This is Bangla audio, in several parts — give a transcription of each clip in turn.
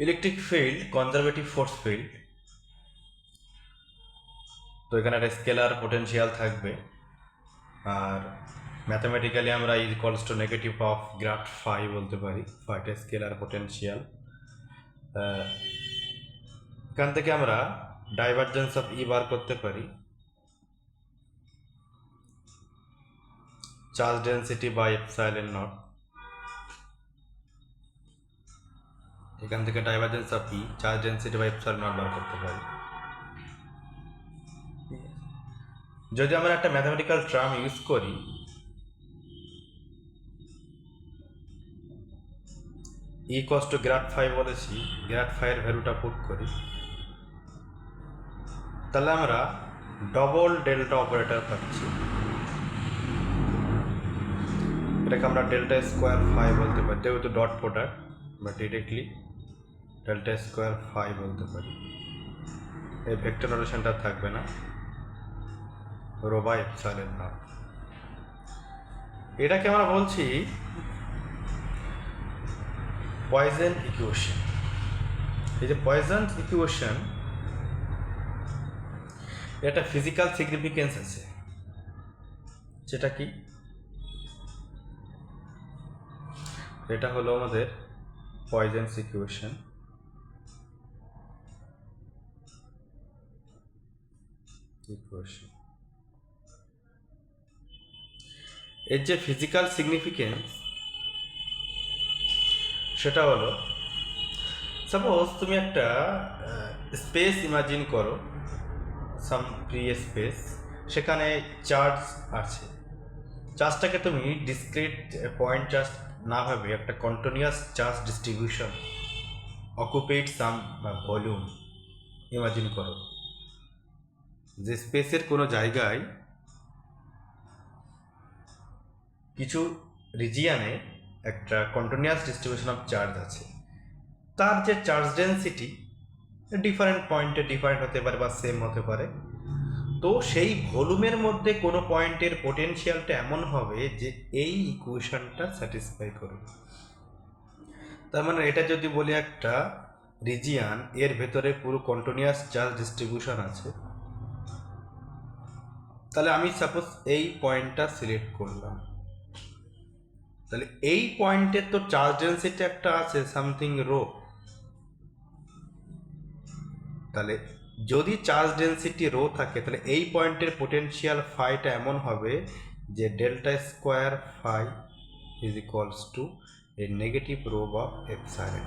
Electric field conservative force field, তো এখানে একটা স্কেলার পোটেনশিয়াল থাকবে, আর ম্যাথামেটিক্যালি আমরা equals to negative of grad phi বলতে পারি, ফাইটা স্কেলার পোটেনশিয়াল। এখান থেকে আমরা ডাইভারজেন্স অফ ই বার করতে পারি, charge density by epsilon naught. এখান থেকে divergence of E charge density by epsilon naught বার করতে পারি। যদি আমরা একটা ম্যাথামেটিক্যাল টার্ম ইউজ করি, E cos to grad phi বলেছি, গ্রাফ ফাইয়ের ভ্যালুটা পুট করি, তাহলে আমরা ডবল ডেল্টা অপারেটর পাচ্ছি। এটাকে আমরা ডেল্টা স্কোয়ার ফাই বলতে পারি, যেহেতু ডট প্রোডাক্ট বা ডিরেক্টলি ডেল্টা স্কোয়ার ফাই বলতে পারি। এই ভেক্টর নোটেশনটা থাকবে না, রো বাই এপসাইলন নট। এটাকে আমরা বলছি পয়জন ইকুয়েশন। এই যে পয়জন ইকুয়েশন, এটা ফিজিক্যাল সিগনিফিকেন্স আছে, যেটা কি এটা হলো আমাদের পয়জন ইকুয়েশন। এর যে ফিজিক্যাল সিগনিফিকেন্স সেটা হলো, সাপোজ তুমি একটা স্পেস ইমাজিন করো, সাম ফ্রি স্পেস, সেখানে চার্জ আছে। চার্জটাকে তুমি ডিসক্রিট পয়েন্ট চার্জ না ভাবে একটা কন্টিনিউয়াস চার্জ ডিস্ট্রিবিউশন অকুপেট সাম ভলিউম ইমাজিন করো, যে স্পেসের কোনো জায়গায় কিছু রিজিয়ানে একটা কন্টিনিউয়াস ডিস্ট্রিবিউশন অফ চার্জ আছে। তার যে চার্জ ডেন্সিটি ডিফারেন্ট পয়েন্টে ডিফারেন্ট হতে পারে বা সেম হতে পারে, তো সেই ভলিউমের মধ্যে কোনো পয়েন্টের পোটেনশিয়ালটা এমন হবে যে এই ইকুয়েশনটা স্যাটিসফাই করবে। তার মানে এটা যদি বলি একটা রিজিয়ান, এর ভেতরে পুরো কন্টিনিউয়াস চার্জ ডিস্ট্রিবিউশন আছে, তাহলে আমি সাপোজ এই পয়েন্টটা সিলেক্ট করলাম, তাহলে এই পয়েন্টের তো চার্জ ডেন্সিটি একটা আছে সামথিং রো। তাহলে যদি চার্জ ডেন্সিটি রো থাকে, তাহলে এই পয়েন্টের পোটেনশিয়াল ফাইটা এমন হবে যে delta square phi is equals to a negative rho of epsilon.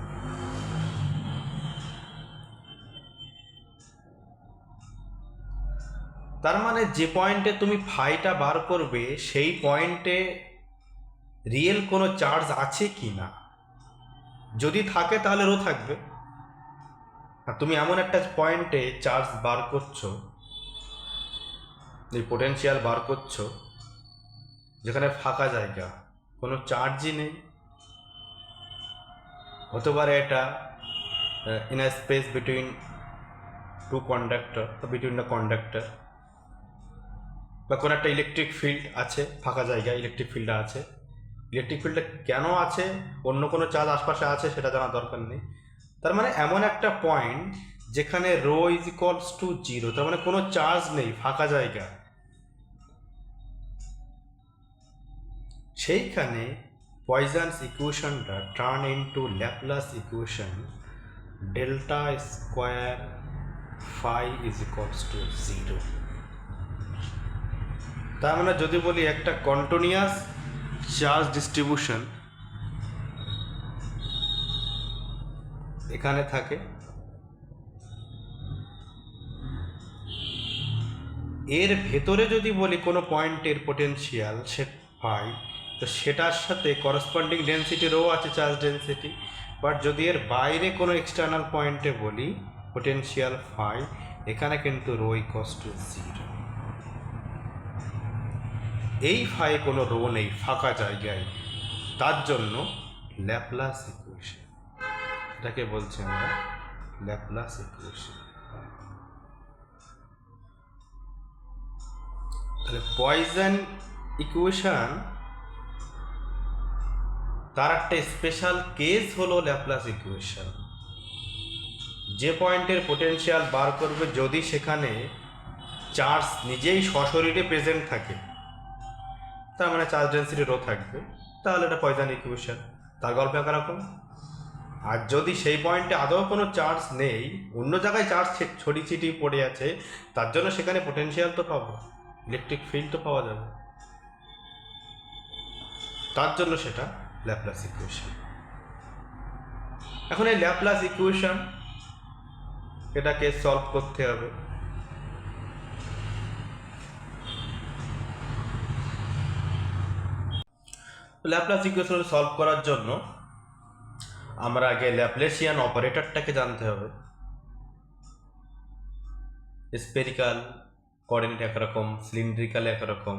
তার মানে যে পয়েন্টে তুমি ফাইটা বার করবে সেই পয়েন্টে রিয়েল কোনো চার্জ আছে কি না, যদি থাকে তাহলে রো থাকবে। আর তুমি এমন একটা পয়েন্টে চার্জ বার করছো, এই পোটেনশিয়াল বার করছো, যেখানে ফাঁকা জায়গা, কোনো চার্জই নেই। হতে পারে এটা in a space between two conductor বা বিটুইন দ্য কন্ডাক্টর, বা কোনো একটা ইলেকট্রিক ফিল্ড আছে, ফাঁকা জায়গায় ইলেকট্রিক ফিল্ডটা আছে। ইলেকট্রিক ফিল্ডটা কেন আছে, অন্য কোনো চার্জ আশপাশে আছে সেটা জানার দরকার নেই। তার মানে এমন একটা পয়েন্ট যেখানে rho is equals to zero, তার মানে কোনো চার্জ নেই, ফাঁকা জায়গা, সেইখানে পয়জনস ইকুয়েশনটা turn into Laplace equation delta square phi is equals to zero. তার মানে যদি বলি একটা কন্টিনিউয়াস চার্জ ডিস্ট্রিবিউশন এখানে থাকে, এর ভেতরে যদি বলি কোনো পয়েন্টের পোটেনশিয়াল সে ফাই, তো সেটার সাথে করসপন্ডিং ডেন্সিটি রো আছে, চার্জ ডেন্সিটি। বাট যদি এর বাইরে কোনো এক্সটার্নাল পয়েন্টে বলি পোটেনশিয়াল ফাই, এখানে কিন্তু রো ইকুয়ালস টু জিরো। এই ফাই কোনো রো নেই, ফাঁকা জায়গায়, তার জন্য ল্যাপলাস ইকুয়েশন, এটাকে বলছি আমরা ল্যাপলাস ইকুয়েশন। তাহলে পয়জন ইকুয়েশন তার একটা স্পেশাল কেস হলো ল্যাপলাস ইকুয়েশন। যে পয়েন্টের পোটেনশিয়াল বার করবে যদি সেখানে চার্জ নিজেই সশরীরে প্রেজেন্ট থাকে, তার মানে চার্জ ডেন্সিটি রো থাকবে, তাহলে এটা পয়জন ইকুয়েশন, তার গল্প একরকম। আর যদি সেই পয়েন্টে আদৌ কোনো চার্জ নেই, অন্য জায়গায় চার্জ ছড়িয়ে ছিটিয়ে পড়ে আছে, তার জন্য সেখানে পোটেনশিয়াল তো পাবো, ইলেকট্রিক ফিল্ড তো পাওয়া যাবে, তার জন্য সেটা ল্যাপ্লাস ইকুয়েশন। এখন এই ল্যাপ্লাস ইকুয়েশন এটাকে সলভ করতে হবে। ল্যাপ্লাস ইকুয়েশন সলভ করার জন্য আমরা আগে ল্যাপ্লেসিয়ান অপারেটরটাকে জানতে হবে। স্পেরিক্যাল কোঅর্ডিনেট একরকম, সিলিন্ড্রিক্যাল একরকম,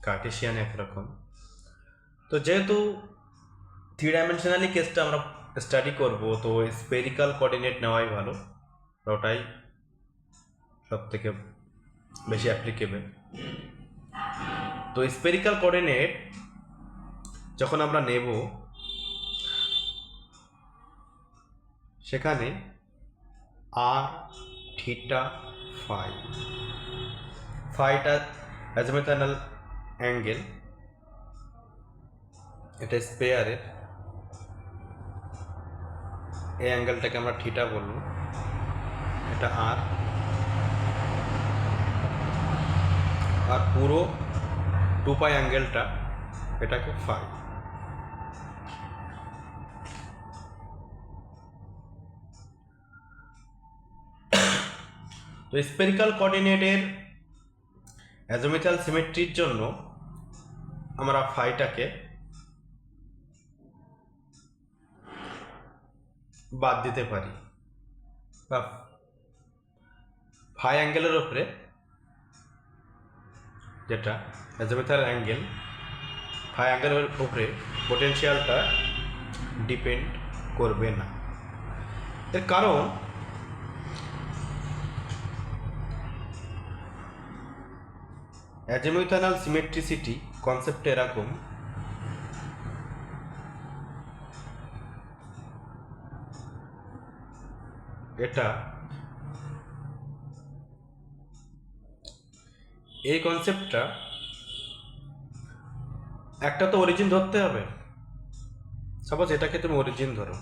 কার্টেসিয়ান একরকম। তো যেহেতু থ্রি ডাইমেনশনালি কেসটা আমরা স্টাডি করব, তো স্পেরিক্যাল কোঅর্ডিনেট নেওয়াই ভালো, ওটাই সব থেকে বেশি অ্যাপ্লিকেবল। তো স্পেরিক্যাল কোঅর্ডিনেট যখন আমরা নেব, সেখানে আর থিটা ফাই, ফাইটা অ্যাজিমুথাল অ্যাঙ্গেল, এটা স্পেয়ারের, এই অ্যাঙ্গেলটাকে আমরা থিটা বলব, এটা আর, আর পুরো 2π অ্যাঙ্গেলটা এটাকে ফাই। তো স্পেরিক্যাল কোঅর্ডিনেটের অ্যাজিমুথাল সিমেট্রির জন্য আমরা ফাইটাকে বাদ দিতে পারি, বা ফাই অ্যাঙ্গেলের উপরে যেটা অ্যাজিমুথাল অ্যাঙ্গেল, ফাই অ্যাঙ্গেলের উপরে পোটেনশিয়ালটা ডিপেন্ড করবে না। এর কারণ অ্যাজিমুথাল সিমেট্রিসিটি কনসেপ্টটা এরকম, এটা এই কনসেপ্টটা একটা তো অরিজিন ধরতে হবে। সাপোজ এটাকে তুমি অরিজিন ধরো,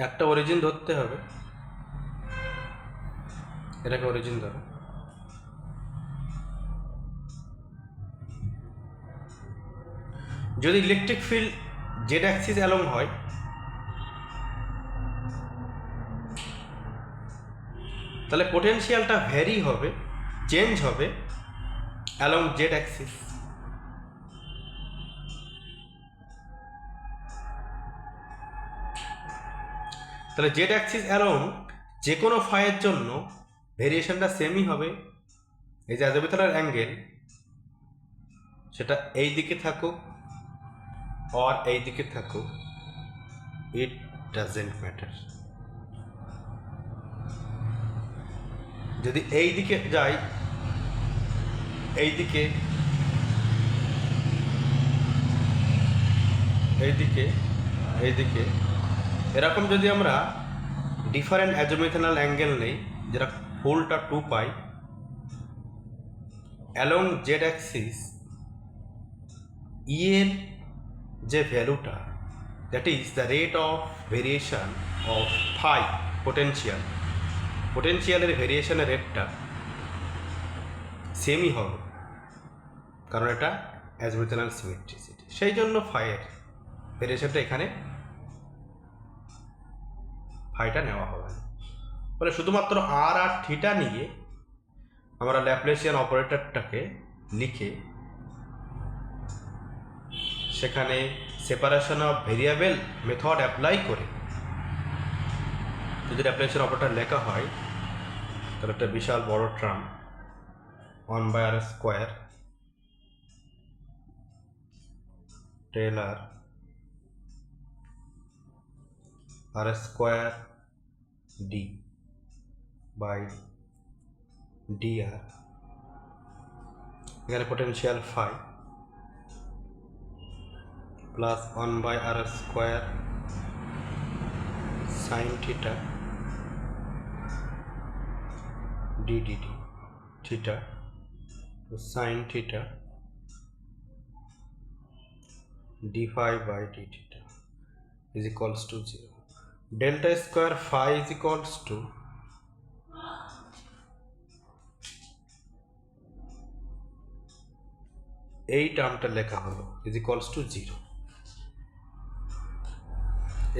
একটা অরিজিন ধরতে হবে, এটাকে অরিজিন ধরো। যদি electric field Z Axis along হয়, তাহলে পোটেনশিয়ালটা ভ্যারি হবে, চেঞ্জ হবে অ্যালং জেড অ্যাক্সিস। তাহলে জেড অ্যাক্সিস অ্যালং যে কোনো ফাইয়ের জন্য ভেরিয়েশনটা সেমই হবে। এই যে অ্যাজিমুথাল অ্যাঙ্গেল, সেটা এই দিকে থাকুক আর এই দিকে থাকুক, ইট ডাজেন্ট ম্যাটার। যদি এই দিকে যাই, এইদিকে, এইদিকে, এইদিকে, এরকম যদি আমরা ডিফারেন্ট অ্যাজিমুথাল অ্যাঙ্গেল নেই, যেটা ফুলটা 2π অ্যালং জেড অ্যাক্সিস, ই এর যে ভ্যালুটা, that is the rate of variation of phi potential, পোটেনশিয়ালের ভেরিয়েশনের রেটটা সেমই হবে, কারণ এটা অ্যাজিমুথাল সিমেট্রিসিটি। সেই জন্য ফাইয়ের ভেরিয়েশনটা এখানে ফাইটা নেওয়া হবে। ফলে শুধুমাত্র আর আর থিটা নিয়ে আমরা ল্যাপ্লেসিয়ান অপারেটরটাকে লিখে সেখানে separation of variable method apply করে যদি ল্যাপ্লেসিয়ান অপারেটর লেখা হয়, তাহলে একটা বিশাল বড় term 1/r² Taylor r² d by dr, এখানে potential phi plus 1/r² sine theta d d d theta sine theta d phi by d theta is equals to 0. Delta square phi is equals to এই টার্মটা লেখা হলো is equals to 0.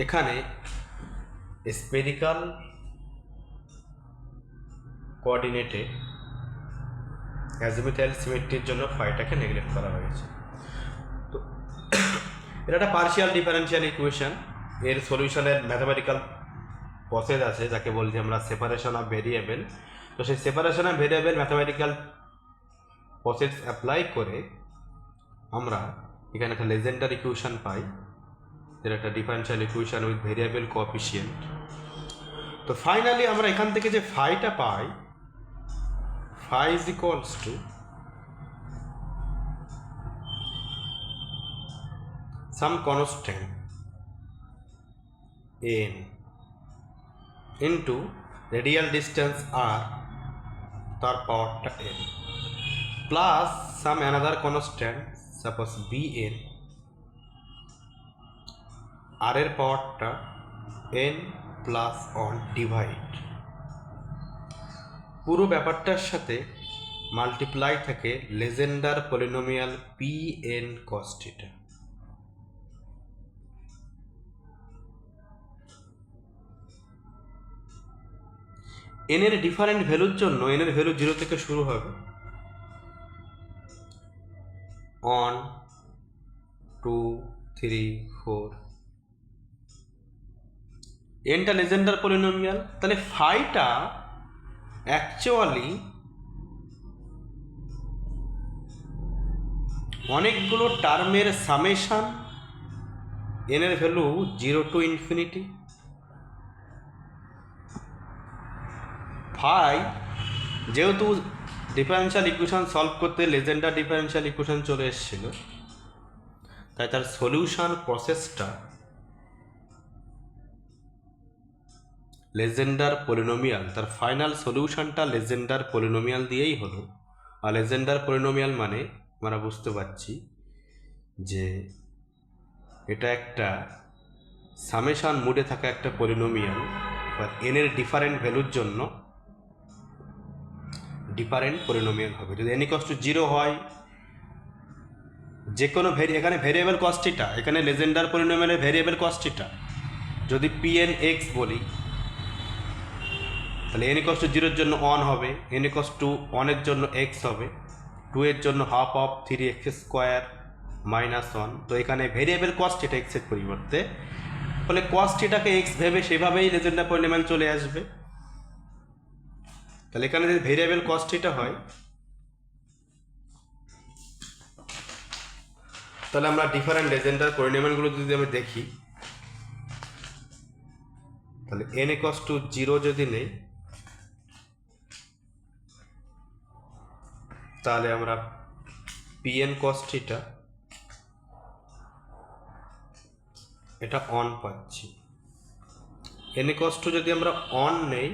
এখানে স্পেরিক্যাল কোঅর্ডিনেটে অ্যাজিমুথাল সিমেট্রির জন্য ফাইটাকে নেগলেক্ট করা হয়েছে। তো এটা একটা পার্শিয়াল ডিফারেনশিয়াল ইকুয়েশন, এর সলিউশনের ম্যাথমেটিক্যাল প্রসেস আছে যাকে বলছি আমরা সেপারেশন অফ ভেরিয়েবল। তো সেই separation of variable mathematical process apply করে আমরা এখানে একটা লেজেন্ডার ইকুয়েশন পাই, যেটা একটা differential equation with variable coefficient. তো ফাইনালি আমরা এখান থেকে যে ফাইটা পাই, phi is equals to some constant n into radial distance r তার পাওয়ারটা n plus some another constant suppose bn r এর পাওয়ারটা n plus 1 ডিভাইড পুরো ব্যাপারটার সাথে মাল্টিপ্লাই থাকে Legendre polynomial pn cos theta। n এর ডিফারেন্ট ভ্যালুর জন্য n এর ভ্যালু 0 থেকে শুরু হবে, 1 2 3 4। nটা লেজেন্ডার পলিনোমিয়াল, তাহলে ফাইটা অ্যাকচুয়ালি অনেকগুলো টার্মের সামেশন, n এর ভ্যালু 0 টু ইনফিনিটি। ফাই যেহেতু ডিফারেনশিয়াল ইকুয়েশন সলভ করতে লেজেন্ডার ডিফারেনশিয়াল ইকুয়েশন চলে এসেছিল, তাই তার সলিউশন প্রসেসটা লেজেন্ডার পলিনোমিয়াল, তার ফাইনাল সলিউশনটা লেজেন্ডার পলিনোমিয়াল দিয়েই হলো। আর লেজেন্ডার পলিনোমিয়াল মানে আমরা বুঝতে পারছি যে এটা একটা সামেশন মুডে থাকা একটা পলিনোমিয়াল, বা এন এর ডিফারেন্ট ভ্যালুর জন্য ডিফারেন্ট পলিনোমিয়াল হবে। যদি n ইকুয়ালস টু 0 হয়, যে কোনো এখানে ভেরিয়েবল cos থিটা, এখানে লেজেন্ডার পলিনোমিয়ালের ভেরিয়েবল cos থিটা যদি pn x বলি, তাহলে n ইকুয়ালস টু 0 এর জন্য 1 হবে, n ইকুয়ালস টু 1 এর জন্য x হবে, 2 এর জন্য half of 3x square minus 1। তো এখানে ভেরিয়েবল cos থিটা x এর পরিবর্তে, ফলে cos থিটাকে x ভেবে সেভাবেই লেজেন্ডার পলিনোমিয়াল চলে আসবে। তাহলে এখানে যদি ভেরিয়েবল cos থিটা হয়, তাহলে আমরা ডিফারেন্ট লেজেন্ডার পলিনোমিয়ালগুলো যদি আমি দেখি, তাহলে n ইকুয়ালস টু 0 যদি নেই, তাহলে আমরা pn cos থিটা এটা 1 পাচ্ছি। n ইকুয়ালস টু যদি আমরা 1 নেই,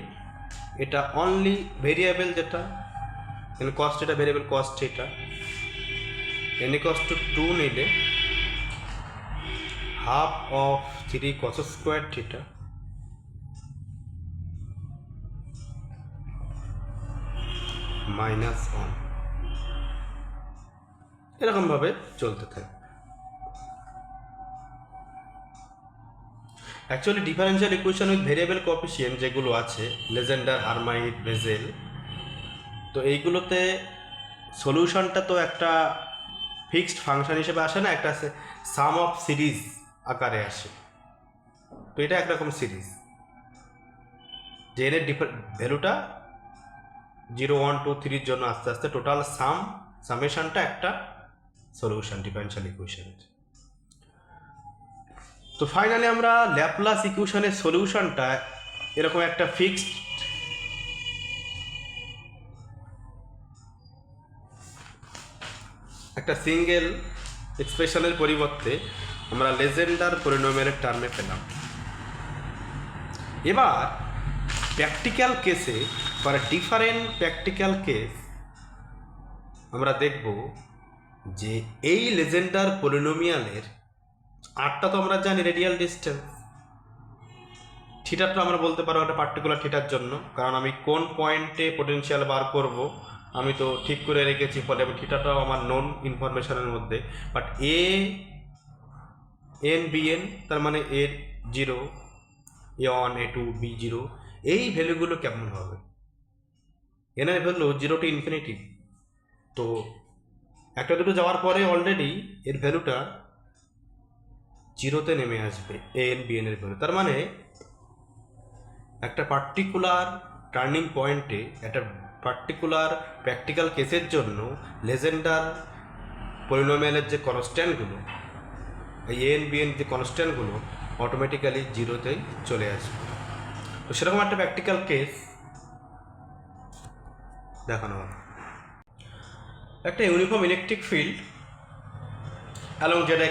এটা অনলি ভেরিয়েবল, যেটা n cos theta variable cos theta. n equals two 2 নিলে half of 3 cos square theta minus 1, এরকমভাবে চলতে থাকে। Actually differential equation with variable coefficient যেগুলো আছে, লেজেন্ডার, হারমাইট, বেজেল, তো এইগুলোতে সলিউশনটা তো একটা ফিক্সড ফাংশন হিসেবে আসে না, একটা সাম অফ সিরিজ আকারে আসে। তো এটা একরকম সিরিজ, যে এর ভ্যালুটা 0 1 2 3 জন্য আস্তে আস্তে টোটাল সামেশনটা একটা সলিউশন ডিফারেনশিয়াল ইকুয়েশনের। তো ফাইনালি আমরা ল্যাপ্লাস ইকুয়েশনের সলিউশনটা এরকম একটা ফিক্সড একটা সিঙ্গেল এক্সপ্রেশনের পরিবর্তে আমরা লেজেন্ডার পলিনোমিয়ালের টার্মে পেলাম। এবার প্র্যাকটিক্যাল কেসে ফর ডিফারেন্ট প্র্যাকটিক্যাল কেস আমরা দেখব যে এই লেজেন্ডার পলিনোমিয়ালের আরটা তো আমরা জানি রেডিয়াল ডিস্টেন্স, থিটাটা আমরা বলতে পারবো একটা পার্টিকুলার থিটার জন্য, কারণ আমি কোন পয়েন্টে পোটেনশিয়াল বার করব আমি তো ঠিক করে রেখেছি, ফলে আমি থিটাটাও আমার নোন ইনফরমেশনের মধ্যে। বাট এন বি এন তার মানে এর 0, A1 A2 B0 এই ভ্যালুগুলো কেমন হবে? এনের ভ্যালু 0 টু ইনফিনিটি, তো একটা দুটো যাওয়ার পরে অলরেডি এর ভ্যালুটা 0তে নেমে আসবে এন বি এন এর ভ্যালু। তার মানে একটা পার্টিকুলার টার্নিং পয়েন্টে একটা পার্টিকুলার প্র্যাকটিক্যাল কেসের জন্য লেজেন্ডার পলিনোমিয়ালের যে কনস্ট্যান্টগুলো, এই এন বি এন যে কনস্ট্যান্টগুলো অটোমেটিক্যালি 0তেই চলে আসবে। তো সেরকম একটা প্র্যাকটিক্যাল কেস দেখানো হবে। একটা uniform electric field along z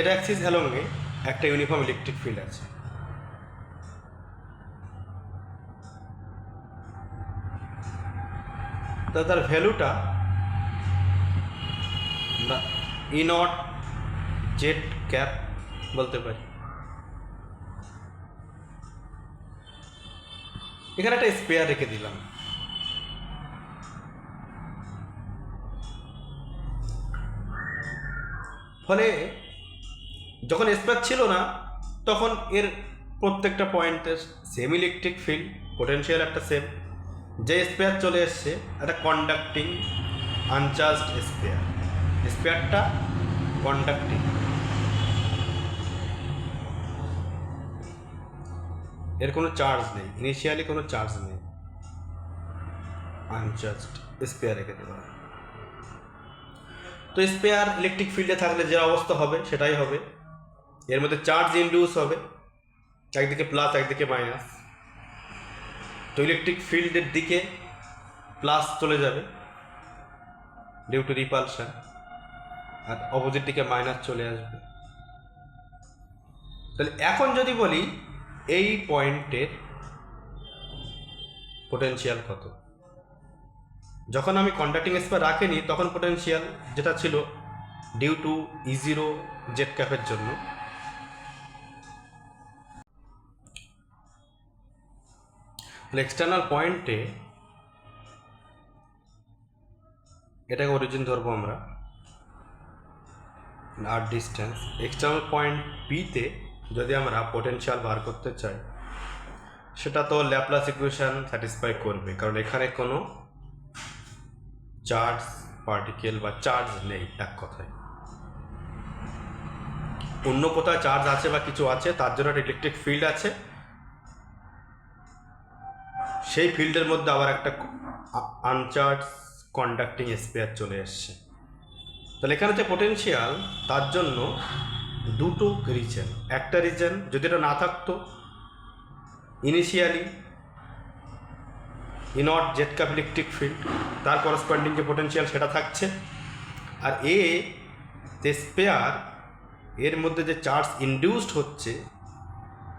axis অ্যালংয়ে একটা ইউনিফর্ম ইলেকট্রিক ফিল্ড আছে। তো তার ভ্যালুটা আমরা ই নট জেড ক্যাপ বলতে পারি। এখানে একটা স্পেয়ার রেখে দিলাম, ফলে যখন স্পেয়ার ছিল না তখন এর প্রত্যেকটা পয়েন্টের সেম ইলেকট্রিক ফিল্ড, পোটেনশিয়াল একটা সেম। যে স্পেয়ার চলে এসছে একটা কন্ডাক্টিং আনচার্জড স্পেয়ারটা কন্ডাক্টিং, এর কোনো চার্জ নেই, ইনিশিয়ালি কোনো চার্জ নেই, আনচার্জড স্পেয়ার রেখে দেওয়া। তো স্পেয়ার ইলেকট্রিক ফিল্ডে থাকলে যে অবস্থা হবে সেটাই হবে, এর মধ্যে চার্জ ইনডিউস হবে, একদিকে প্লাস একদিকে মাইনাস। তো ইলেকট্রিক ফিল্ডের দিকে প্লাস চলে যাবে ডিউ টু রিপালশন, আর অপোজিট দিকে মাইনাস চলে আসবে। তাহলে এখন যদি বলি এই পয়েন্টের পোটেনশিয়াল কত, যখন আমি কন্ডাক্টিং স্পেয়ার রাখিনি তখন পোটেনশিয়াল যেটা ছিল ডিউ টু E0 জেড ক্যাপের জন্য, এক্সটার্নাল পয়েন্টে এটাকে অরিজিন ধরবো আমরা আর ডিস্টেন্স, এক্সটার্নাল পয়েন্ট পিতে যদি আমরা পোটেনশিয়াল বার করতে চাই সেটা তো ল্যাপ্লাস ইকুয়েশন স্যাটিসফাই করবে, কারণ এখানে কোনো চার্জ পার্টিকেল বা চার্জ নেই। এক কথায় অন্য কোথায় চার্জ আছে বা কিছু আছে, তার জন্য একটা ইলেকট্রিক ফিল্ড আছে, সেই ফিল্ডের মধ্যে আবার একটা আনচার্জ কন্ডাক্টিং স্পেয়ার চলে এসছে। তাহলে এখানে যে পোটেনশিয়াল তার জন্য দুটো রিজন, একটা রিজন যদি এটা না থাকতো initially E not Z cap electric field, তার করসপন্ডিং যে পোটেনশিয়াল সেটা থাকছে, আর যে স্পেয়ার এর মধ্যে যে চার্জ ইনডিউসড হচ্ছে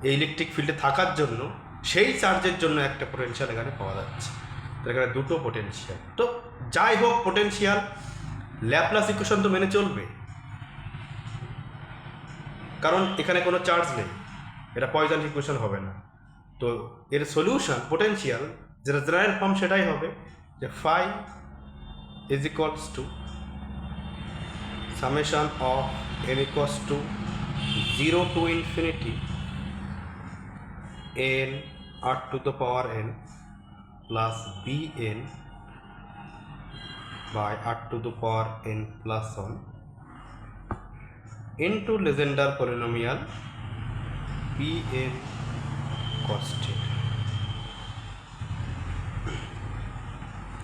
এই ইলেকট্রিক ফিল্ডে থাকার জন্য, সেই চার্জের জন্য একটা পোটেনশিয়াল এখানে পাওয়া যাচ্ছে। তো এখানে দুটো পোটেনশিয়াল। তো যাই হোক পোটেনশিয়াল ল্যাপ্লাস ইকুয়েশন তো মেনে চলবে, কারণ এখানে কোনো চার্জ নেই, এটা পয়জন ইকুয়েশন হবে না। তো এর সলিউশন পোটেনশিয়াল যেটা জেনারেল ফর্ম সেটাই হবে যে phi is equals to summation of n equals to 0 to infinity n r to the power n plus bn by r to the power n plus 1 into Legendre polynomial pn cos θ।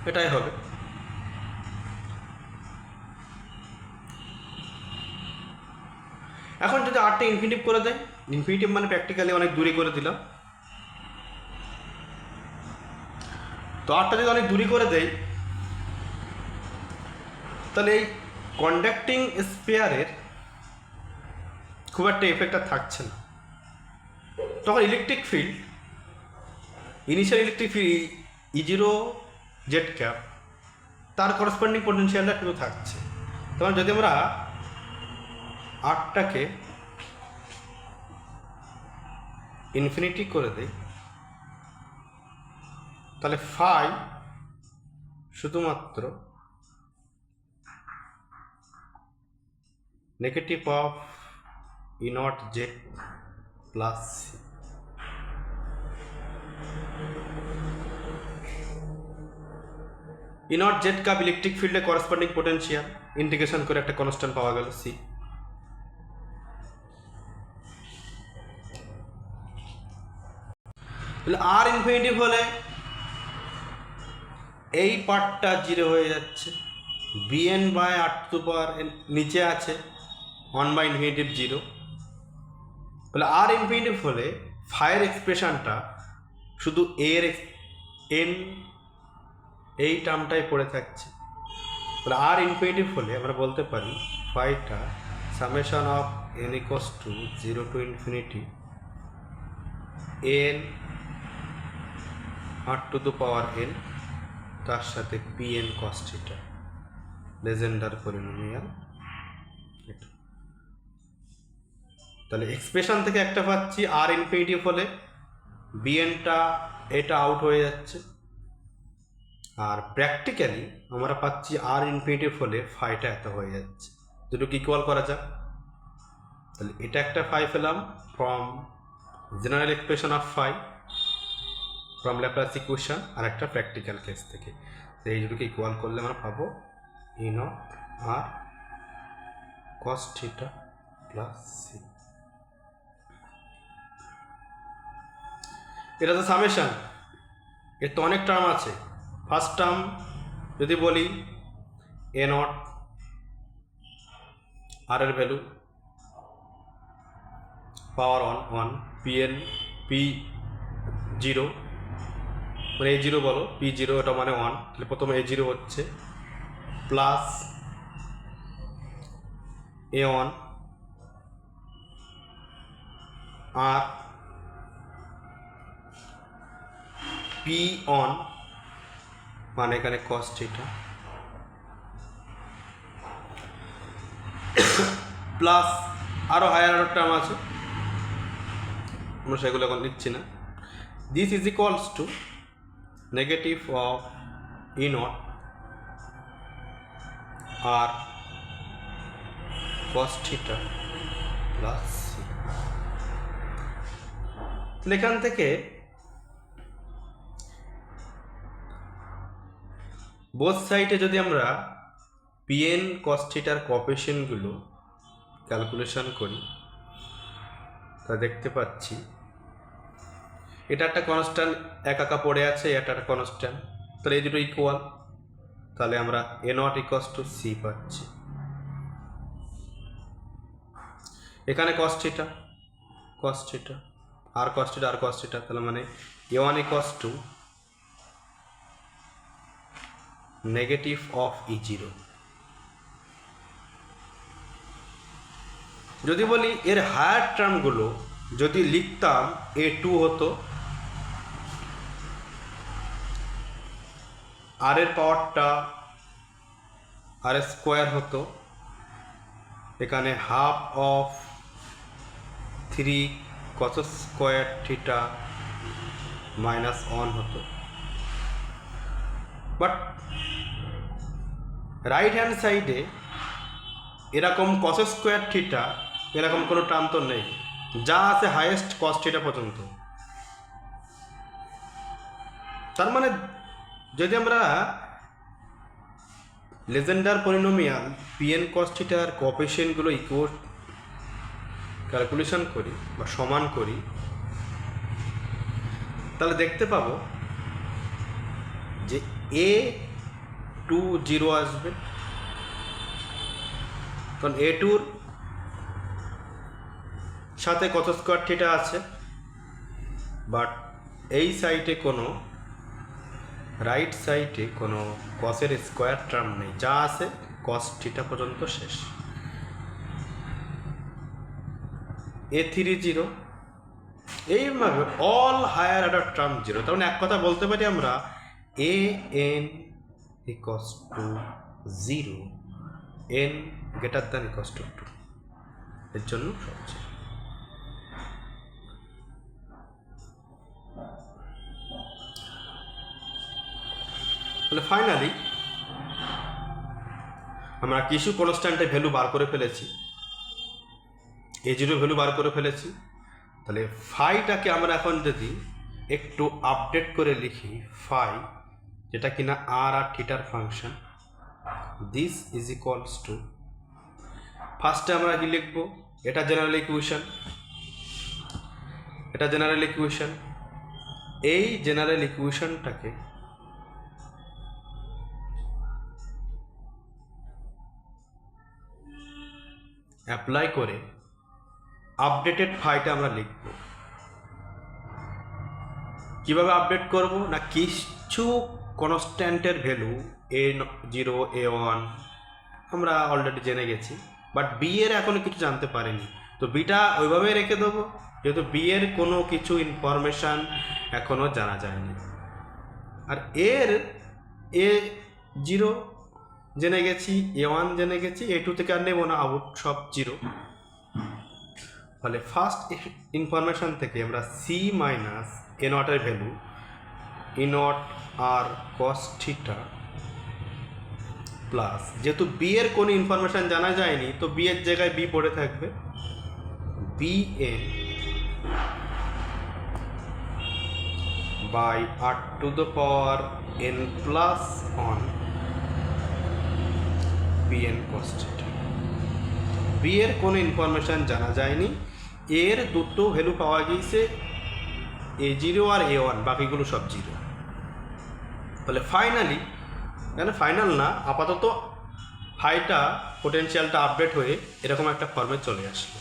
এটাই হবে। এখন যদি আরটা ইনফিনিটিভ করে দেয়, ইনফিনিটিভ মানে প্র্যাকটিক্যালি অনেক দূরে করে দিলাম, তো আরটা যদি অনেক দূরে করে দেয় তাহলে এই কন্ডাক্টিং স্পেয়ারের খুব একটা এফেক্ট আর থাকছে না। তখন electric field, initial electric field E0 Z cap, তার করসপন্ডিং পোটেনশিয়ালটা কিন্তু থাকছে। তখন যদি আমরা আরটাকে ইনফিনিটি করে দিই, তাহলে ফাই শুধুমাত্র negative of E0 Z plus C. E0 Z cap electric ফিল্ডে করসপন্ডিং পোটেনশিয়াল ইন্টিগ্রেশন করে একটা কনস্ট্যান্ট পাওয়া গেল সি। তাহলে আর ইনফিনিটিভ হলে এই পার্টটা 0 হয়ে যাচ্ছে, bn by r to power n নিচে আছে 1 বাই ইনফিনিটিভ 0। তাহলে আর ইনফিনিটিভ হলে ফাইয়ের এক্সপ্রেশনটা শুধু এর n এই টার্মটাই পড়ে থাকছে। তাহলে আর ইনফিনিটিভ হলে আমরা বলতে পারি ফাইটা summation of n equals to 0 to infinity n r to the power n তার সাথে pn cos theta Legendre polynomial. তাহলে এক্সপ্রেশন থেকে একটা পাচ্ছি আর ইনফিনিটিভ হলে bnটা এটা আউট হয়ে যাচ্ছে, আর প্র্যাকটিক্যালি আমরা পাচ্ছি আর ইনফিনিটিভ হলে ফাইটা এত হয়ে যাচ্ছে। দুটোকে ইকুয়াল করা যাক। তাহলে এটা একটা ফাই পেলাম from general expression of phi from Laplace equation, আর একটা প্র্যাকটিক্যাল কেস থেকে। তো এই দুটোকে ইকুয়াল করলে আমরা পাবো E0 R cos theta plus C. এটা তো সামেশন, এর তো অনেক টার্ম আছে। ফার্স্ট টার্ম যদি বলি A0 আর এর ভ্যালু পাওয়ার 1 pn p0 মানে A0 বলো p0 এটা মানে 1, তাহলে প্রথমে A0 হচ্ছে প্লাস A1 আর p1 মানে এখানে cos থিটা প্লাস আরও হায়ার আরও টার্ম আছে, আমরা সেগুলো এখন লিখছি না। This is equals to negative of E0 R cos theta plus C. এখান থেকে বোথ সাইডে যদি আমরা pn cos থিটার কোএফিসিয়েন্টগুলো ক্যালকুলেশন করি, তা দেখতে পাচ্ছি এটা একটা কনস্ট্যান্ট একা পড়ে আছে, এটা একটা কনস্ট্যান্ট, তাহলে এই দুটো ইকুয়াল। তাহলে আমরা A0 ইকুয়ালস টু সি পাচ্ছি। এখানে cos থিটা আর cos থিটা, তাহলে মানে A1 equals to negative of E0। যদি বলি এর হায়ার টার্মগুলো যদি লিখতাম A2 হতো, আর এর পাওয়ারটা আর স্কোয়ার হতো, এখানে half of 3 cos square theta minus 1 হতো। বাট রাইট হ্যান্ড সাইডে এরকম cos স্কোয়ার থিটা এরকম কোনো টার্ম তো নেই, যা আছে হাইয়েস্ট cos থিটা পর্যন্ত। তার মানে যদি আমরা লেজেন্ডার পলিনোমিয়াল pn cos থিটার কোএফিসিয়েন্টগুলো ইকুয়াল ক্যালকুলেশন করি বা সমান করি, তাহলে দেখতে পাবো যে A2 0 আসবে, কারণ A2-র সাথে cos স্কোয়ার থিটা আছে, বাট এই সাইডে কোনো রাইট সাইডে কোনো cos-এর স্কোয়ার টার্ম নেই, যা আছে cos থিটা পর্যন্ত শেষ। A3 0 এইভাবে all higher order term zero. তার মানে এক কথা বলতে পারি আমরা A N equals to zero, N greater than equals to two, এর জন্য সব জিরো। তাহলে ফাইনালি আমরা কিছু কনস্ট্যান্টের ভ্যালু বার করে ফেলেছি, এ জিরো ভ্যালু বার করে ফেলেছি। তাহলে ফাইটাকে আমরা এখন যদি একটু আপডেট করে লিখি, ফাই যেটা কিনা আর থিটার function, this is equals two, ফার্স্টে আমরা কি লিখবো, এটা জেনারেল ইকুয়েশন, এটা জেনারেল ইকুয়েশন। এই জেনারেল ইকুয়েশনটাকে অ্যাপ্লাই করে আপডেটেড ফাইটা আমরা লিখব। কিভাবে আপডেট করব না, কিছু কনস্ট্যান্টের ভ্যালু এ জিরো এ ওয়ান আমরা অলরেডি জেনে গেছি, বাট বি এর এখনো কিছু জানতে পারিনি, তো বিটা ওইভাবেই রেখে দেবো, যেহেতু বি এর কোনো কিছু ইনফরমেশান এখনো জানা যায়নি। আর এর এ জিরো জেনে গেছি, এ ওয়ান জেনে গেছি, এ টু থেকে আর নেবো না, আউট সব জিরো। ফলে ফার্স্ট ইনফরমেশান থেকে আমরা সি মাইনাস এ নটের value E naught R cos theta plus, যেহেতু বি এর কোনো ইনফরমেশান জানা যায়নি তো বি এর জায়গায় বি পড়ে থাকবে, B N by R to the power N plus one B N cos theta. B এর কোনো ইনফরমেশান জানা যায়নি, এর দুটো ভ্যালু পাওয়া গিয়েছে, এ জিরো আর এ ওয়ান, বাকিগুলো সব জিরো। তাহলে ফাইনালি, মানে ফাইনাল না, আপাতত ফাইটা পোটেনশিয়ালটা আপডেট হয়ে এরকম একটা ফর্মে চলে আসলো।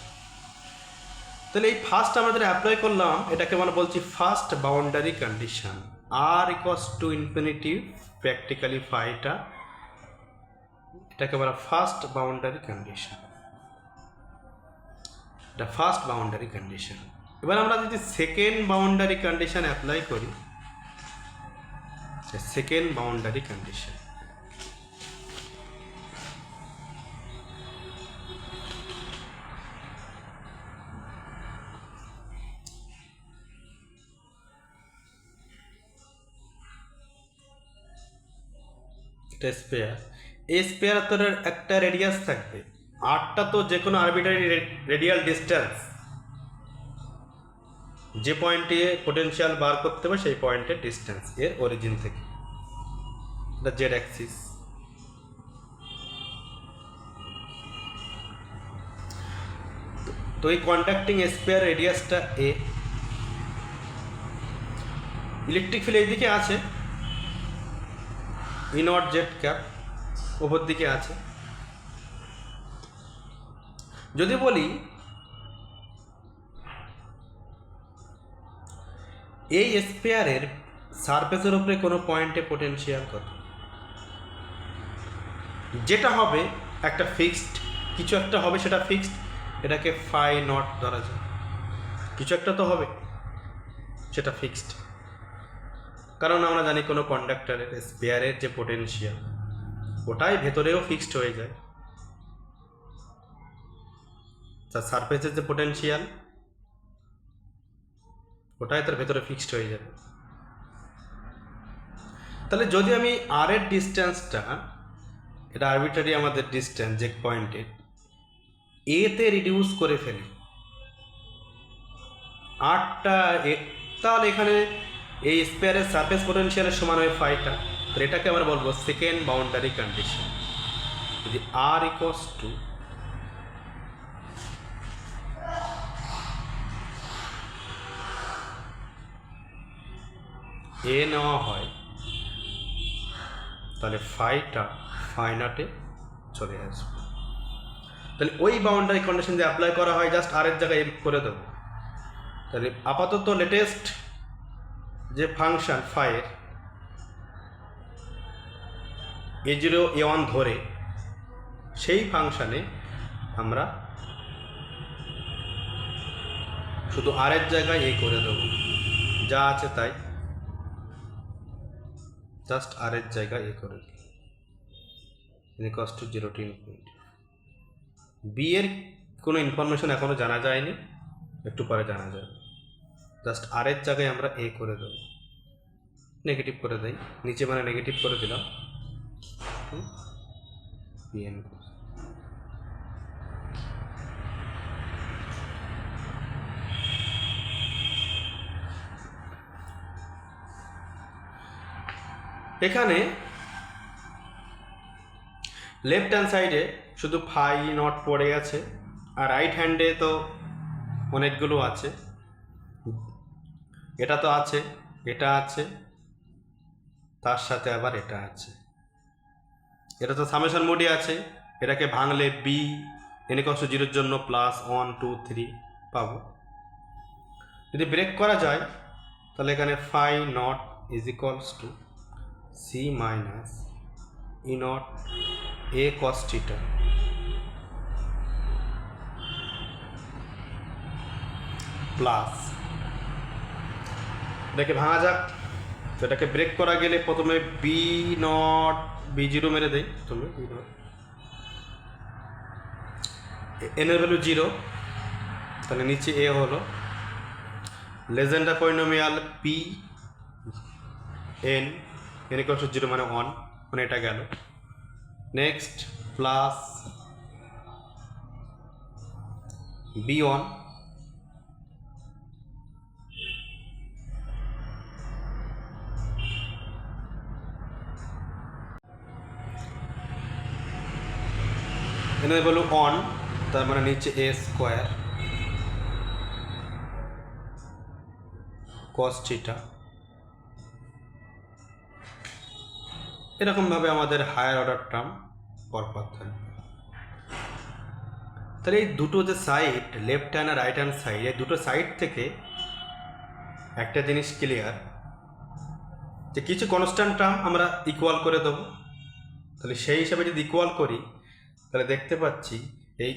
তাহলে এই ফার্স্ট আমাদের অ্যাপ্লাই করলাম, এটাকে আমরা বলছি first boundary condition, R equals to infinity, practically ফাইটা, এটাকে আমরা ফার্স্ট বাউন্ডারি কন্ডিশন, এটা ফার্স্ট বাউন্ডারি কন্ডিশন। এবার আমরা যদি সেকেন্ড বাউন্ডারি কন্ডিশন অ্যাপ্লাই করি, সেকেন্ড বাউন্ডারি কন্ডিশন, এটা স্পেয়ার, এই স্পেয়ার তোর একটা রেডিয়াস থাকবে, আরটা তো যে কোনো আরবিটারি রেডিয়াল ডিস্টেন্স, যে পয়েন্টে পোটেনশিয়াল বার করতে হবে সেই পয়েন্টের ডিস্টেন্স এর অরিজিন থেকে, দ্য জেড অ্যাক্সিস। তো এই কন্ডাক্টিং স্পেয়ার রেডিয়াসটা এ, ইলেকট্রিক ফিল্ড এই দিকে আছে, ই নট জেড ক্যাপ ওপর দিকে আছে। যদি বলি এই স্পেয়ারের সারফেসের উপরে কোনো পয়েন্টে পোটেনশিয়াল কত, যেটা হবে একটা ফিক্সড, কিছু একটা হবে সেটা ফিক্সড, এটাকে ফাই নট ধরা যায়, কিছু একটা তো হবে সেটা ফিক্সড। কারণ আমরা জানি কোনো কন্ডাক্টরের স্পেয়ারের যে পোটেনশিয়াল ওটাই ভেতরেও ফিক্সড হয়ে যায়, তার সারফেসের যে পোটেনশিয়াল ওটাই তার ভেতরে ফিক্সড হয়ে যাবে। তাহলে যদি আমি আর এর ডিস্টেন্সটা, এটা আরবিটারি আমাদের ডিস্টেন্স যে পয়েন্টে, এতে রিডিউস করে ফেলি আরটা, তাহলে এখানে এই স্পেয়ারের সারফেস পোটেনশিয়ালের সমান হয় ফাইটা। তো এটাকে আমরা বলবো সেকেন্ড বাউন্ডারি কন্ডিশন। যদি আর ইকুয়ালস টু এ নেওয়া হয়, তাহলে ফাইটা ফাইনাটে চলে আসবে। তাহলে ওই বাউন্ডারি কন্ডিশন যে অ্যাপ্লাই করা হয়, জাস্ট আর এর জায়গায় এম করে দেবো। তাহলে আপাতত লেটেস্ট যে ফাংশন ফাইয়ের এ জিরো এ ওয়ান ধরে, সেই ফাংশানে আমরা শুধু আর এর জায়গায় এ করে দেবো, যা আছে তাই, জাস্ট আর এর জায়গায় এ করে দিই, equals to 0 to infinity. B এর কোনো ইনফরমেশন এখনো জানা যায়নি, একটু পরে জানা যাবে। জাস্ট আর এর জায়গায় আমরা এ করে দেবো, নেগেটিভ করে দেই, নিচে মানে নেগেটিভ করে দিলাম, পিএন। এখানে লেফট হ্যান্ড সাইডে শুধু ফাই নট পড়ে আছে, আর রাইট হ্যান্ডে তো অনেকগুলো আছে, এটা তো আছে, এটা আছে, তার সাথে আবার এটা আছে। এটা তো সামেশন মোডে আছে, এটাকে ভাঙলে বি n = 0 জন্য +1 2 3 পাবো। যদি ব্রেক করা যায় তাহলে এখানে phi naught is equals to C minus E naught A cos theta plus, এটাকে ভাঙা যাক। তো এটাকে ব্রেক করা গেলে প্রথমে বি নট বি0 মেরে দেই, প্রথমে বি নট, এন এর ভ্যালু 0, তাহলে নিচে এ হলো লেজেন্ডার পলিনোমিয়াল পি এন = 0 মানে 1, মানে এটা গেল। নেক্সট প্লাস বি1 এনের ভ্যালু 1, তার মানে নিচে এ স্কোয়ার কস থিটা। এরকমভাবে আমাদের হায়ার অর্ডার টার্ম পরপর থাকবে। তাহলে এই দুটো যে সাইড, লেফট হ্যান্ড আর রাইট হ্যান্ড সাইড, এই দুটো সাইড থেকে একটা জিনিস ক্লিয়ার, যে কিছু কনস্ট্যান্ট টার্ম আমরা ইকুয়াল করে দেবো। তাহলে সেই হিসাবে যদি ইকুয়াল করি তাহলে দেখতে পাচ্ছি এই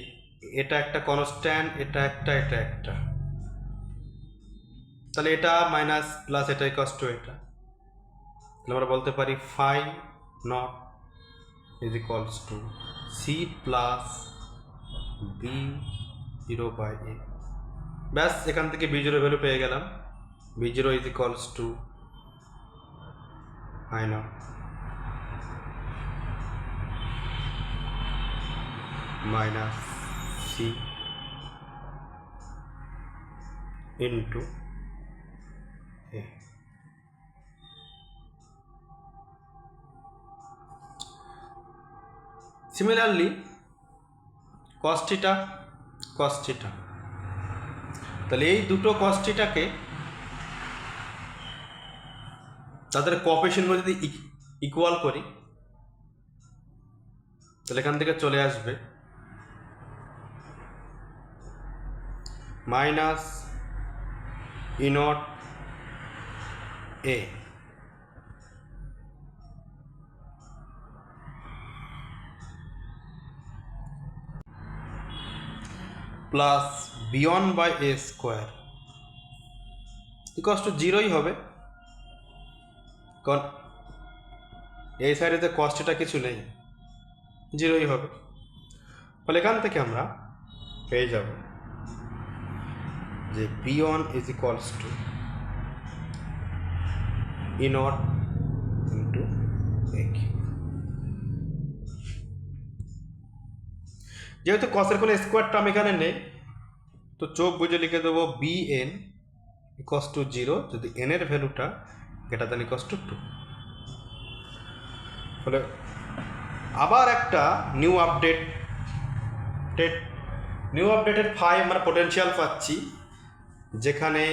এটা একটা কনস্ট্যান্ট, এটা একটা, এটা একটা, তাহলে এটা মাইনাস প্লাস এটা ইকুয়ালস টু এটা। তাহলে আমরা বলতে পারি phi naught is equals to C plus b0/a। ব্যাস, এখান থেকে b0 ভ্যালু পেয়ে গেলাম। b0 is equals to I naught minus C into a। Similarly cos theta cos theta, তাহলে এই দুটো cos থিটাকে তাদের কোএফিসিয়েন্টগুলো যদি ইকুয়াল করি তাহলে এখান থেকে চলে আসবে minus E naught A plus b1/a square equals to 0ই হবে, কারণ এই সাইডেতে cos থিটা কিছু নেই, 0ই হবে। ফলে এখান থেকে আমরা পেয়ে যাব যে b1 is equals two E not into a। যেহেতু কসের কোনো স্কোয়ার টার্ম এখানে নেই, তো চোখ বুঝে লিখে দেবো bn = 0 যদি n এর ভ্যালুটা > 2। ফলে আবার একটা নিউ আপডেটেড ফাই আমরা পোটেনশিয়াল পাচ্ছি, যেখানে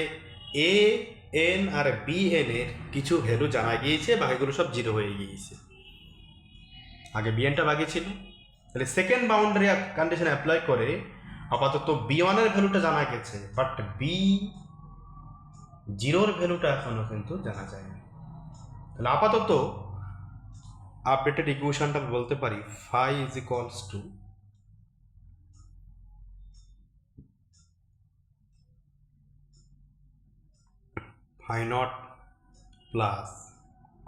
এ এন আর বি এন এর কিছু ভ্যালু জানা গিয়েছে, বাকিগুলো সব 0 হয়ে গিয়েছে। আগে বিএনটা বাকি ছিল, তাহলে সেকেন্ড বাউন্ডারি কন্ডিশন অ্যাপ্লাই করে আপাতত b1 এর ভ্যালুটা জানা গেছে, বাট b0 এর ভ্যালুটা এখনো কিন্তু জানা যায়নি। তাহলে আপাতত আপডেটেড ইকুয়েশনটা বলতে পারি phi is equals to phi naught plus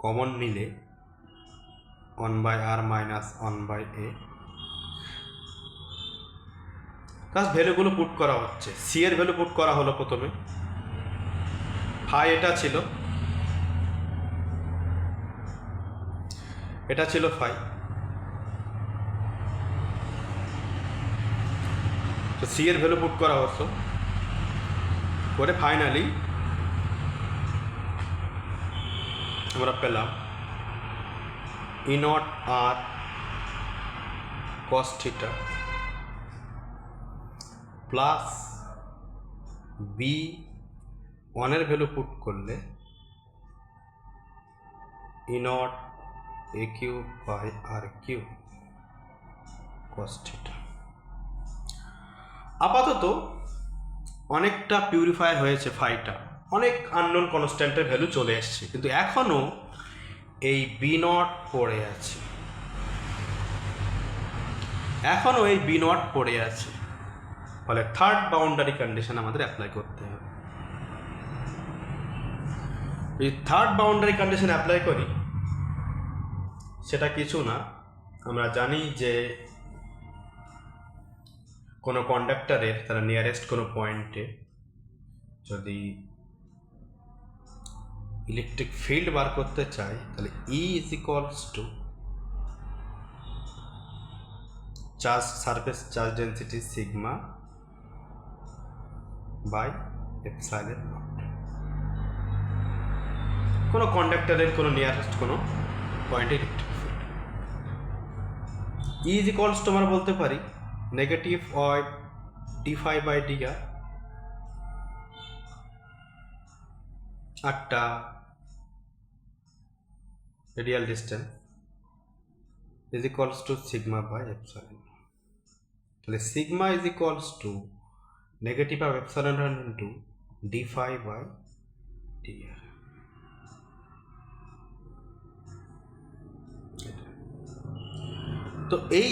common নিলে 1/r minus 1/a just ভ্যালুগুলো put করা হচ্ছে। সি এর ভ্যালু পুট করা হলো প্রথমে, ফাই এটা ছিল ফাই, তো সি এর ভ্যালু পুট করা হতো করে ফাইনালি আমরা পেলাম E naught R cos theta plus B ওয়ানের ভ্যালু পুট করলে E naught A cube by R cube cos theta. আপাতত অনেকটা পিউরিফাই হয়েছে ফাইটা, অনেক আননোন কনস্ট্যান্টের ভ্যালু চলে এসছে, কিন্তু এখনও এই বি নট পড়ে আছে, ফলে থার্ড বাউন্ডারি কন্ডিশন আমাদের অ্যাপ্লাই করতে হবে। এই থার্ড বাউন্ডারি কন্ডিশন অ্যাপ্লাই করি, সেটা কিছু না, আমরা জানি যে কোনো কন্ডাক্টরের তারা নিয়ারেস্ট কোনো পয়েন্টে যদি ইলেকট্রিক ফিল্ড বার করতে চাই, তাহলে E is equals to charge surface charge density sigma by epsilon naught. কোনো কন্ডাক্টরের কোনো নিয়ারেস্ট কোনো পয়েন্টে electric field E is equals to আমরা বলতে পারি negative of d phi by D r, একটা radial distance is equals to sigma by epsilon. তাহলে sigma is equals to negative of epsilon into d phi by D r. তো এই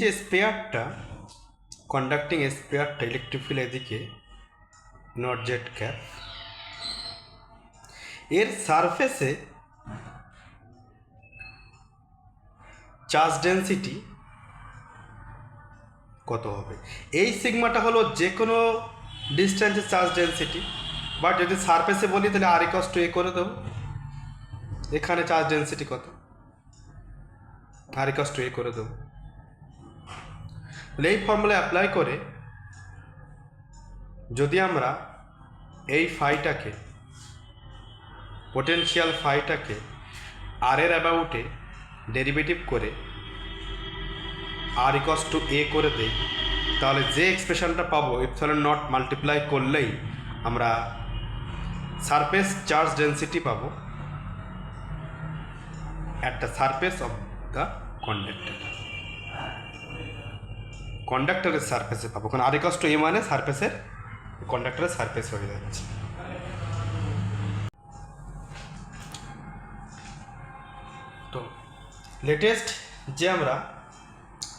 যে স্পেয়ারটা, কন্ডাক্টিং স্পেয়ারটা ইলেকট্রিক ফিল্ড এদিকে নট জেড ক্যাপ, এর সারফেসে চার্জ ডেন্সিটি কত হবে? এই সিগমাটা হলো যে কোনো ডিস্টেন্সের চার্জ ডেন্সিটি, বাট যদি সারফেসে বলি তাহলে আর ইকুয়ালস টু এ করে দেবো। এখানে চার্জ ডেন্সিটি কত, আর ইকুয়ালস টু এ করে দেবো। এই ফর্মুলা অ্যাপ্লাই করে যদি আমরা এই ফাইটাকে, পোটেনশিয়াল ফাইটাকে আর এর অ্যাবাউটে ডেরিভেটিভ করে আর ইকুয়ালস টু এ করে দেই, তাহলে যে এক্সপ্রেশনটা পাবো এপসাইলন নট মাল্টিপ্লাই করলেই আমরা সারফেস চার্জ ডেন্সিটি পাবো at the surface of the কন্ডাক্টরের সারফেসে পাবো, কারণ আর ইকুয়ালস টু এ মানে সারফেসের, কন্ডাক্টরের সারফেস হয়ে যাচ্ছে। তো লেটেস্ট যে আমরা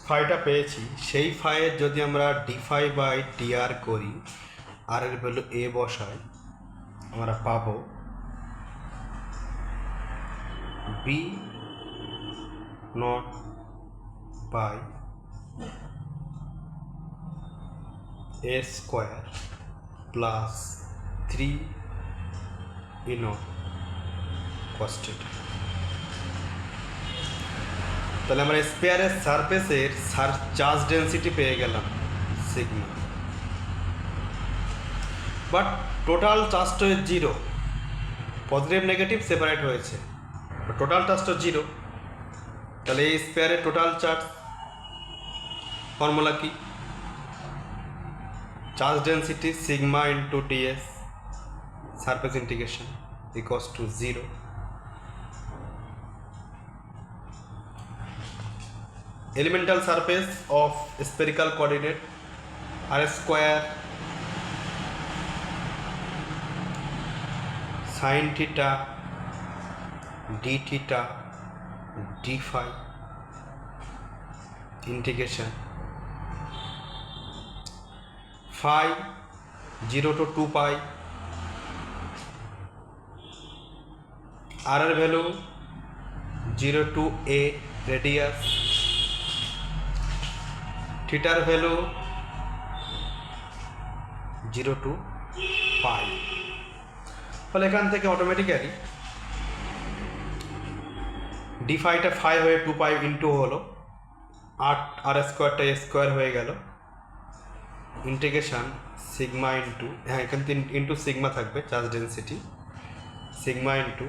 ফাইটা পেয়েছি, সেই ফাইয়ের যদি আমরা D phi by D R করি, আর এর ভ্যালু এ বসাই, আমরা পাবো B naught by A square plus 3 E naught cos theta. তাহলে আমরা স্পেয়ারের সারফেসের চার্জ ডেন্সিটি পেয়ে গেলাম সিগমা, বাট টোটাল চার্জটা জিরো, পজিটিভ নেগেটিভ সেপারেট হয়েছে, টোটাল চার্জটা জিরো। তাহলে এই স্পেয়ারের টোটাল চার্জ ফর্মুলা কি? Charge density sigma into ds surface integration equals to 0। elemental surface of spherical coordinate r square sin theta d theta d phi integration phi 0 to 2 pi r এর ভ্যালু 0 to a রেডিয়াস, থিটার ভ্যালু 0 to pi। ফলে এখান থেকে অটোমেটিক্যালি ডি ফাইটা ফাই হয়ে 2 পাই ইন্টু হলো আর স্কোয়ারটা এ স্কোয়ার হয়ে গেল, ইন্টিগ্রেশন সিগমা ইন্টু, হ্যাঁ এখান থেকে ইন্টু সিগমা থাকবে charge density, sigma into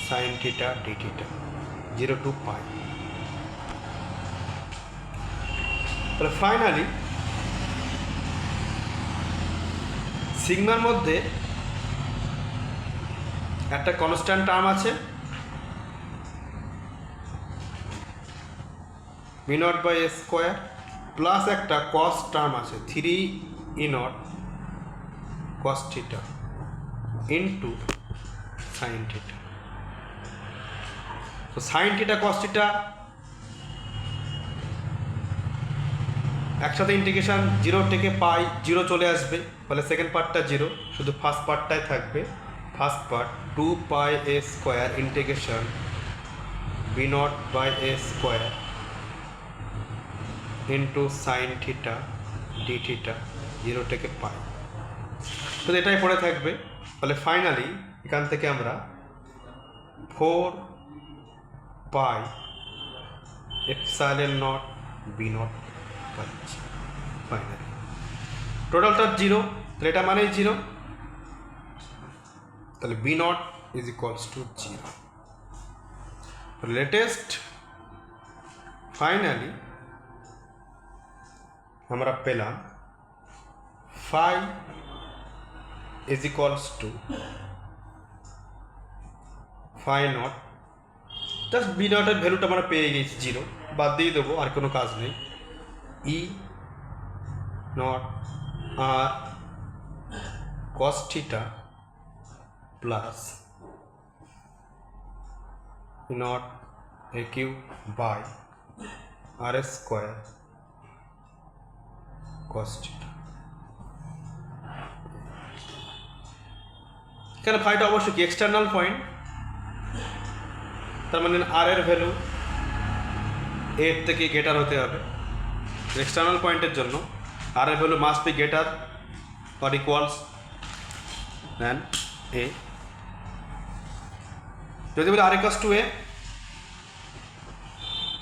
sine theta D theta 0 to pi. তাহলে ফাইনালি সিগমার মধ্যে একটা কনস্ট্যান্ট টার্ম আছে B naught by A square, plus একটা কস টার্ম আছে 3 E naught cos theta into sine theta. তো সাইন থিটা কস থিটা একসাথে ইন্টিগ্রেশন 0 থেকে পাই 0 চলে আসবে, ফলে সেকেন্ড পার্টটা 0, শুধু ফার্স্ট পার্টটাই থাকবে। First part 2 pi A square integration B naught by A square into sine theta D theta 0 থেকে পাই, তো এটাই পড়ে থাকবে। ফলে ফাইনালি এখান থেকে আমরা 4 pi epsilon naught B naught পাচ্ছি। ফাইনালি টোটালটা 0, তাহলে এটা মানেই 0, তাহলে B naught is equals to 0। Latest finally আমরা পেলাম phi is equals to phi naught, just B নটের ভ্যালুটা আমরা পেয়ে গেছি 0, বাদ দিয়ে দেবো, আর কোনো কাজ নেই। E naught R cos theta plus naught A cube by R square cos theta. এখানে ফাইটা অবশ্যই কি এক্সটার্নাল পয়েন্ট, তার মানে আর এর ভ্যালু এর থেকে গ্রেটার হতে হবে। এক্সটার্নাল পয়েন্টের জন্য আর এর value must be greater or equals than A. যদি বলি আর ইকুয়ালস টু এ,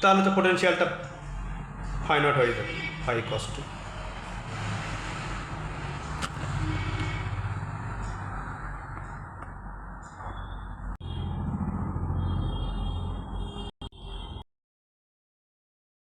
তাহলে তো পোটেনশিয়ালটা ফাই নট হয়ে যাবে, ফাই ইকুয়ালস টু